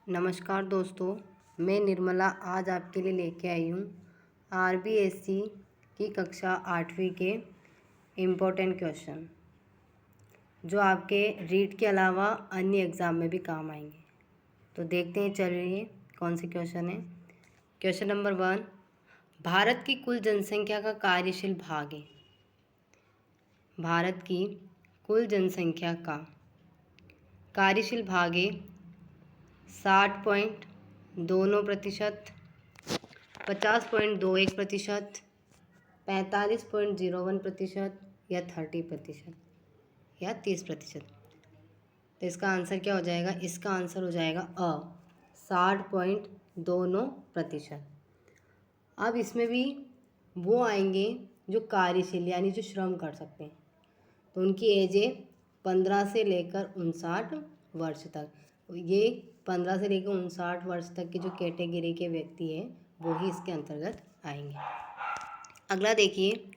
नमस्कार दोस्तों, मैं निर्मला आज आपके लिए लेके आई हूँ आरबीएससी की कक्षा 8वीं के इम्पोर्टेंट क्वेश्चन जो आपके रीट के अलावा अन्य एग्ज़ाम में भी काम आएंगे। तो देखते हैं, चलिए कौन से क्वेश्चन है। क्वेश्चन नंबर 1, भारत की कुल जनसंख्या का कार्यशील भाग है। भारत की कुल जनसंख्या का कार्यशील भाग है 60.29%, 50.21%, 45.01% या 30% या 30%। तो इसका आंसर क्या हो जाएगा? इसका आंसर हो जाएगा 60.29%। अब इसमें भी वो आएंगे जो कार्यशील यानी जो श्रम कर सकते हैं, तो उनकी एज है 15 से लेकर 59 वर्ष तक। ये 15 से लेकर 59 वर्ष तक की जो कैटेगरी के व्यक्ति हैं वो ही इसके अंतर्गत आएंगे। अगला देखिए,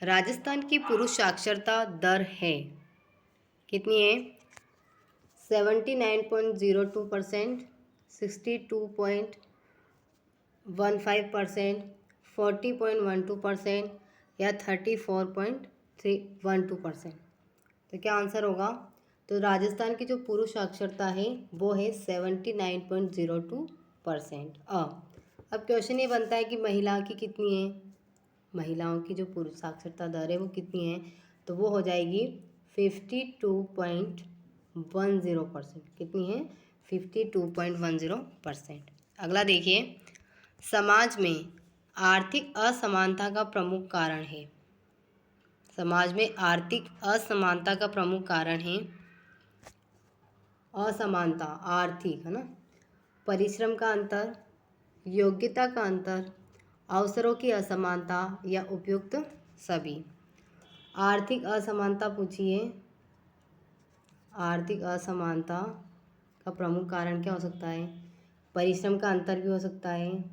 राजस्थान की पुरुष साक्षरता दर है कितनी है? 79.02%, 62.15%, 40.12% या 34.12%। तो क्या आंसर होगा? तो राजस्थान की जो पुरुष साक्षरता है वो है 79.02%। अब क्वेश्चन ये बनता है कि महिला की कितनी है? महिलाओं की जो पुरुष साक्षरता दर है वो कितनी है? तो वो हो जाएगी 52.10%। कितनी है? 52.10%। अगला देखिए, समाज में आर्थिक असमानता का प्रमुख कारण है। समाज में आर्थिक असमानता का प्रमुख कारण है असमानता, आर्थिक है ना, परिश्रम का अंतर, योग्यता का अंतर, अवसरों की असमानता या उपयुक्त सभी। आर्थिक असमानता पूछिए। आर्थिक असमानता का प्रमुख कारण क्या हो सकता है? परिश्रम का अंतर भी हो सकता है,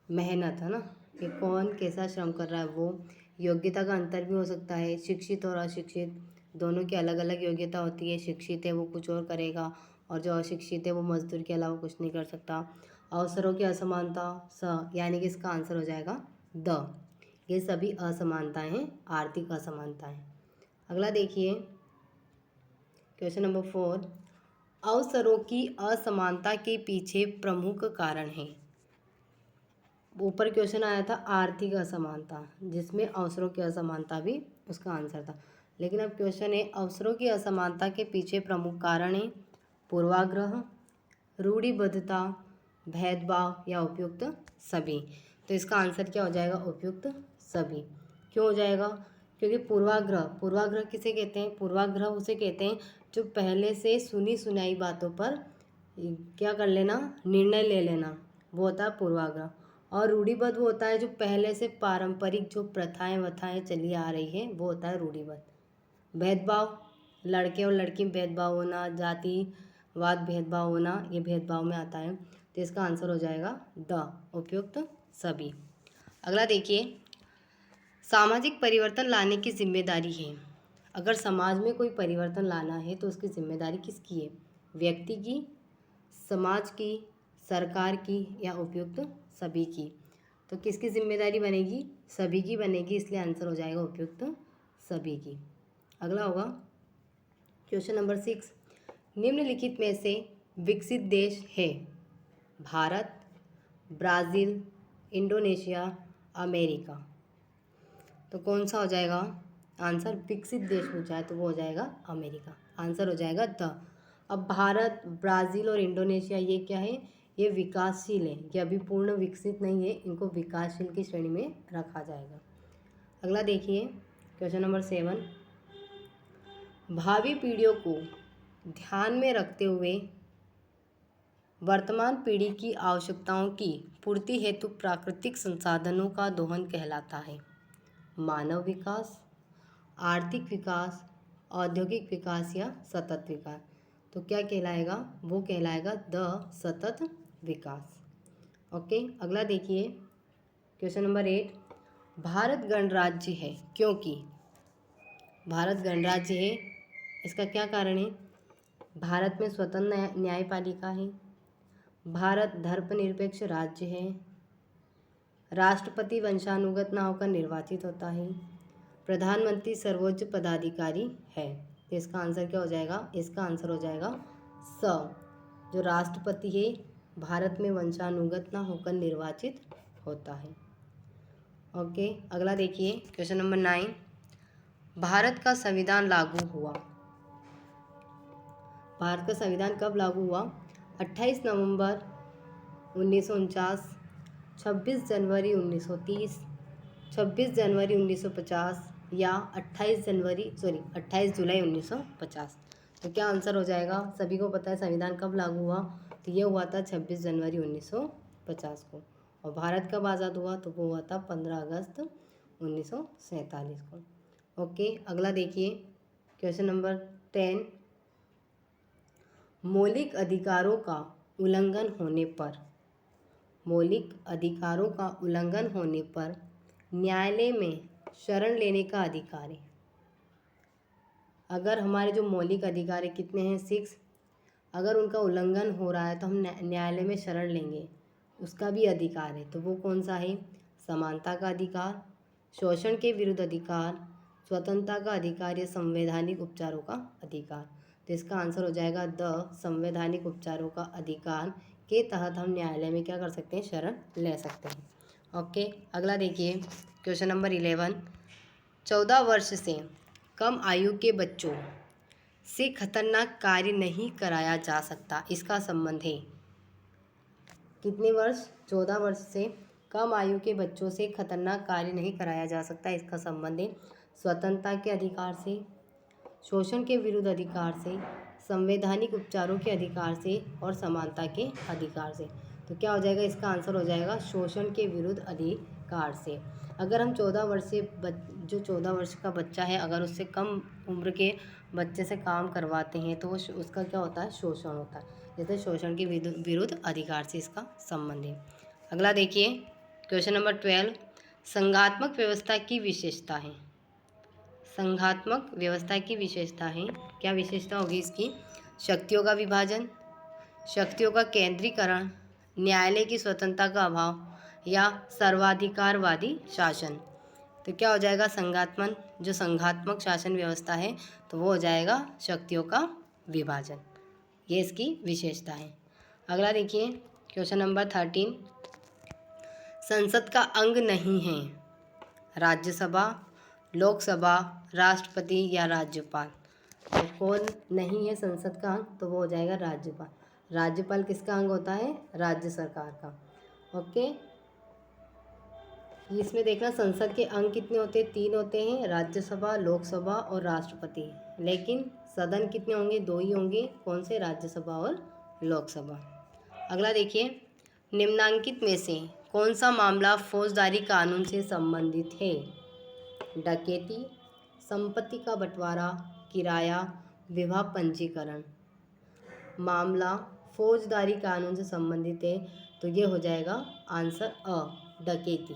मेहनत है ना, कि कौन कैसा श्रम कर रहा है वो। योग्यता का अंतर भी हो सकता है, शिक्षित और अशिक्षित दोनों की अलग अलग योग्यता होती है। शिक्षित है वो कुछ और करेगा और जो अशिक्षित है वो मजदूर के अलावा कुछ नहीं कर सकता। अवसरों की असमानता यानी कि इसका आंसर हो जाएगा द। ये सभी असमानताएं हैं, आर्थिक असमानताएं। अगला देखिए, क्वेश्चन नंबर 4, अवसरों की असमानता के पीछे प्रमुख कारण है। ऊपर क्वेश्चन आया था आर्थिक असमानता, जिसमें अवसरों की असमानता भी उसका आंसर था, लेकिन अब क्वेश्चन है अवसरों की असमानता के पीछे प्रमुख कारण है पूर्वाग्रह, रूढ़िबद्धता, भेदभाव या उपयुक्त सभी। तो इसका आंसर क्या हो जाएगा? उपयुक्त सभी। क्यों हो जाएगा? क्योंकि पूर्वाग्रह किसे कहते हैं? पूर्वाग्रह उसे कहते हैं जो पहले से सुनी सुनाई बातों पर क्या कर लेना, निर्णय ले लेना, वो होता है पूर्वाग्रह। और रूढ़िबद्ध वो होता है जो पहले से पारंपरिक जो प्रथाएं वथाएं चली आ रही हैं, वो होता है रूढ़िबद्ध। भेदभाव, लड़के और लड़की में भेदभाव होना, जातिवाद भेदभाव होना, ये भेदभाव में आता है। तो इसका आंसर हो जाएगा द, उपयुक्त सभी। अगला देखिए, सामाजिक परिवर्तन लाने की जिम्मेदारी है। अगर समाज में कोई परिवर्तन लाना है तो उसकी जिम्मेदारी किसकी है? व्यक्ति की, समाज की, सरकार की या उपयुक्त सभी की। तो किसकी जिम्मेदारी बनेगी? सभी की बनेगी, इसलिए आंसर हो जाएगा उपयुक्त सभी की। अगला होगा क्वेश्चन नंबर 6, निम्नलिखित में से विकसित देश है? Bharat, Brazil, Indonesia, America. तो कौन सा हो जाएगा आंसर? विकसित देश पूछा है तो वो हो जाएगा अमेरिका। आंसर हो जाएगा द। अब भारत, ब्राज़ील और इंडोनेशिया ये क्या है? ये विकासशील है, ये अभी पूर्ण विकसित नहीं है, इनको विकासशील की श्रेणी में रखा जाएगा। अगला देखिए, क्वेश्चन नंबर 7, भावी पीढ़ियों को ध्यान में रखते हुए वर्तमान पीढ़ी की आवश्यकताओं की पूर्ति हेतु प्राकृतिक संसाधनों का दोहन कहलाता है। मानव विकास, आर्थिक विकास, औद्योगिक विकास या सतत विकास। तो क्या कहलाएगा? वो कहलाएगा द सतत विकास। ओके, अगला देखिए, क्वेश्चन नंबर 8, भारत गणराज्य है क्योंकि? भारत गणराज्य है, इसका क्या कारण है? भारत में स्वतंत्र न्यायपालिका है। भारत धर्मनिरपेक्ष राज्य है। राष्ट्रपति वंशानुगत ना होकर निर्वाचित होता है। प्रधानमंत्री सर्वोच्च पदाधिकारी है। तो इसका आंसर क्या हो जाएगा? इसका आंसर हो जाएगा स। जो राष्ट्रपति है भारत में वंशानुगत ना होकर निर्वाचित होता है। ओके, अगला देखिए क्वेश्चन नंबर 9। भारत का संविधान लागू हुआ। भारत का संविधान कब लागू हुआ? 28 नवंबर 1949, 26 जनवरी 1930, 26 जनवरी 1950 या 28 जुलाई 1950। तो क्या आंसर हो जाएगा? सभी को पता है संविधान कब लागू हुआ, तो ये हुआ था 26 जनवरी 1950 को। और भारत कब आज़ाद हुआ? तो वो हुआ था 15 अगस्त 1947 को। ओके, अगला देखिए क्वेश्चन नंबर 10। मौलिक अधिकारों का उल्लंघन होने पर, मौलिक अधिकारों का उल्लंघन होने पर न्यायालय में शरण लेने का अधिकार है। अगर हमारे जो मौलिक अधिकार है कितने हैं? 6। अगर उनका उल्लंघन हो रहा है तो हम न्यायालय में शरण लेंगे, उसका भी अधिकार है। तो वो कौन सा है? समानता का अधिकार, शोषण के विरुद्ध अधिकार, स्वतंत्रता का अधिकार या संवैधानिक उपचारों का अधिकार। तो इसका आंसर हो जाएगा द संवैधानिक उपचारों का अधिकार के तहत हम न्यायालय में क्या कर सकते हैं? शरण ले सकते हैं। ओके, अगला देखिए क्वेश्चन नंबर 11। 14 वर्ष से कम आयु के बच्चों से खतरनाक कार्य नहीं कराया जा सकता, इसका संबंध है कितने वर्ष? 14 वर्ष से कम आयु के बच्चों से खतरनाक कार्य नहीं कराया जा सकता, इसका संबंध है स्वतंत्रता के अधिकार से, शोषण के विरुद्ध अधिकार से, संवैधानिक उपचारों के अधिकार से और समानता के अधिकार से। तो क्या हो जाएगा? इसका आंसर हो जाएगा शोषण के विरुद्ध अधिकार से। अगर हम 14 वर्ष से जो 14 वर्ष का बच्चा है अगर उससे कम उम्र के बच्चे से काम करवाते हैं तो वो उसका क्या होता है? शोषण होता है। जैसे शोषण के विरुद्ध अधिकार से इसका संबंध है। अगला देखिए क्वेश्चन नंबर 12। संघात्मक व्यवस्था की विशेषता है। संघात्मक व्यवस्था की विशेषता है, क्या विशेषता होगी इसकी? शक्तियों का विभाजन, शक्तियों का केंद्रीकरण, न्यायालय की स्वतंत्रता का अभाव या सर्वाधिकारवादी शासन। तो क्या हो जाएगा? जो संघात्मक शासन व्यवस्था है तो वो हो जाएगा शक्तियों का विभाजन, ये इसकी विशेषता है। अगला देखिए क्वेश्चन नंबर 13। संसद का अंग नहीं है राज्यसभा, लोकसभा, राष्ट्रपति या राज्यपाल। तो कौन नहीं है संसद का अंग? तो वो हो जाएगा राज्यपाल। राज्यपाल किसका अंग होता है? राज्य सरकार का। ओके, इसमें देखना संसद के अंग कितने होते हैं? 3 होते हैं, राज्यसभा, लोकसभा और राष्ट्रपति। लेकिन सदन कितने होंगे? 2 ही होंगे। कौन से? राज्यसभा और लोकसभा। अगला देखिए, निम्नांकित में से कौन सा मामला फौजदारी कानून से संबंधित है? डकैती, संपत्ति का बंटवारा, किराया, विवाह पंजीकरण। मामला फौजदारी कानून से संबंधित है तो ये हो जाएगा आंसर अ, डकैती।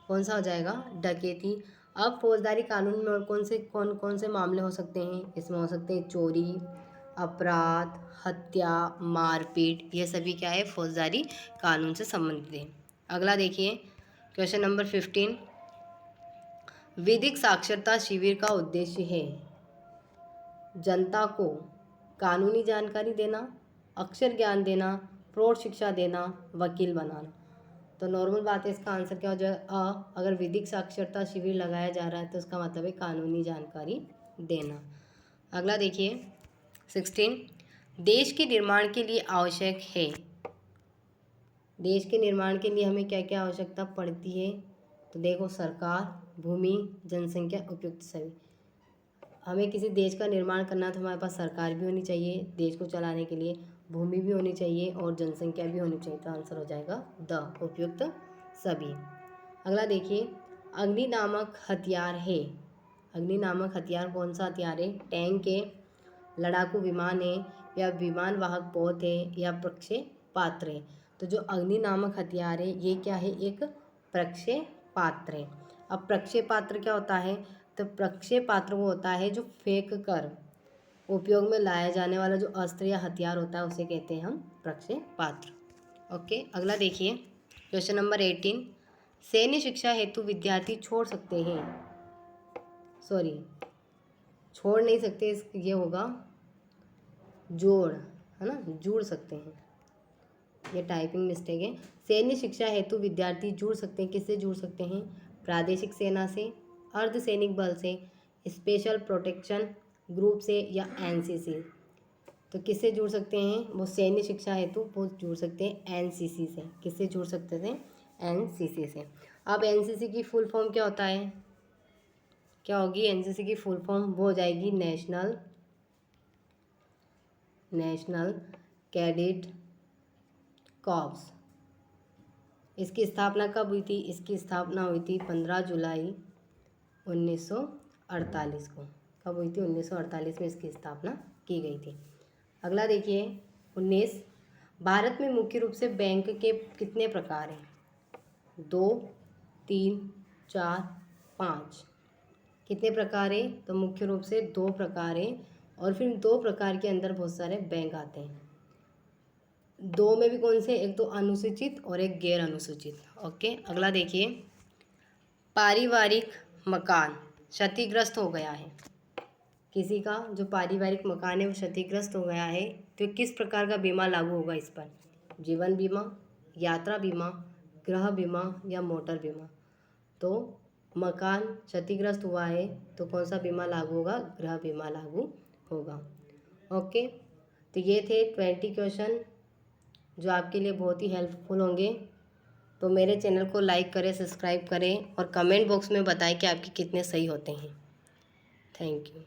कौन सा हो जाएगा? डकैती। अब फौजदारी कानून में और कौन से मामले हो सकते हैं? इसमें हो सकते हैं चोरी, अपराध, हत्या, मारपीट, ये सभी क्या है? फौजदारी कानून से संबंधित है। अगला देखिए क्वेश्चन नंबर 15। विधिक साक्षरता शिविर का उद्देश्य है जनता को कानूनी जानकारी देना, अक्षर ज्ञान देना, प्रौढ़ शिक्षा देना, वकील बनाना। तो नॉर्मल बात है, इसका आंसर क्या हो जाएगा? अगर विधिक साक्षरता शिविर लगाया जा रहा है तो इसका मतलब है कानूनी जानकारी देना। अगला देखिए 16। देश के निर्माण के लिए आवश्यक है। देश के निर्माण के लिए हमें क्या क्या आवश्यकता पड़ती है? तो देखो, सरकार, भूमि, जनसंख्या, उपयुक्त सभी। हमें किसी देश का निर्माण करना तो हमारे पास सरकार भी होनी चाहिए देश को चलाने के लिए, भूमि भी होनी चाहिए और जनसंख्या भी होनी चाहिए। तो आंसर हो जाएगा द उपयुक्त सभी। अगला देखिए, अग्नि नामक हथियार है। अग्नि नामक हथियार कौन सा हथियार है? टैंक है, लड़ाकू विमान है, या विमान वाहक पोत है, या प्रक्षेपास्त्र है। तो जो अग्नि नामक हथियार है ये क्या है? एक प्रक्षेपास्त्र है। अब प्रक्षेपास्त्र क्या होता है? तो प्रक्षेपास्त्र वो होता है जो फेंक कर उपयोग में लाया जाने वाला जो अस्त्र या हथियार होता है उसे कहते हैं हम प्रक्षेपास्त्र। ओके, अगला देखिए क्वेश्चन नंबर 18। सैन्य शिक्षा हेतु विद्यार्थी छोड़ सकते हैं, सॉरी छोड़ नहीं सकते, ये होगा जोड़, है ना, जुड़ सकते हैं, ये टाइपिंग मिस्टेक है। सैन्य शिक्षा हेतु विद्यार्थी जुड़ सकते हैं, किससे जुड़ सकते हैं? प्रादेशिक सेना से, अर्धसैनिक बल से, स्पेशल प्रोटेक्शन ग्रुप से या एनसीसी। तो किससे जुड़ सकते हैं? वो सैन्य शिक्षा हेतु वो जुड़ सकते हैं एनसीसी से। किससे जुड़ सकते थे? एनसीसी से। अब एनसीसी की फुल फॉर्म क्या होता है? क्या होगी एनसीसी की फुल फॉर्म? वो हो जाएगी नेशनल कैडेट कॉर्प्स। इसकी स्थापना कब हुई थी? इसकी स्थापना हुई थी 15 जुलाई 1948 को। कब हुई थी? 1948 में इसकी स्थापना की गई थी। अगला देखिए 19। भारत में मुख्य रूप से बैंक के कितने प्रकार हैं? 2, 3, 4, 5। कितने प्रकार हैं? तो मुख्य रूप से 2 प्रकार हैं, और फिर 2 प्रकार के अंदर बहुत सारे बैंक आते हैं। 2 में भी कौन से? एक तो अनुसूचित और एक गैर अनुसूचित। ओके, अगला देखिए पारिवारिक मकान क्षतिग्रस्त हो गया है। किसी का जो पारिवारिक मकान है वो क्षतिग्रस्त हो गया है, तो किस प्रकार का बीमा लागू होगा इस पर? जीवन बीमा, यात्रा बीमा, गृह बीमा या मोटर बीमा? तो मकान क्षतिग्रस्त हुआ है तो कौन सा बीमा लागू होगा? गृह बीमा लागू होगा। ओके, तो ये थे 20 क्वेश्चन जो आपके लिए बहुत ही हेल्पफुल होंगे। तो मेरे चैनल को लाइक करें, सब्सक्राइब करें और कमेंट बॉक्स में बताएं कि आपके कितने सही होते हैं। Thank you.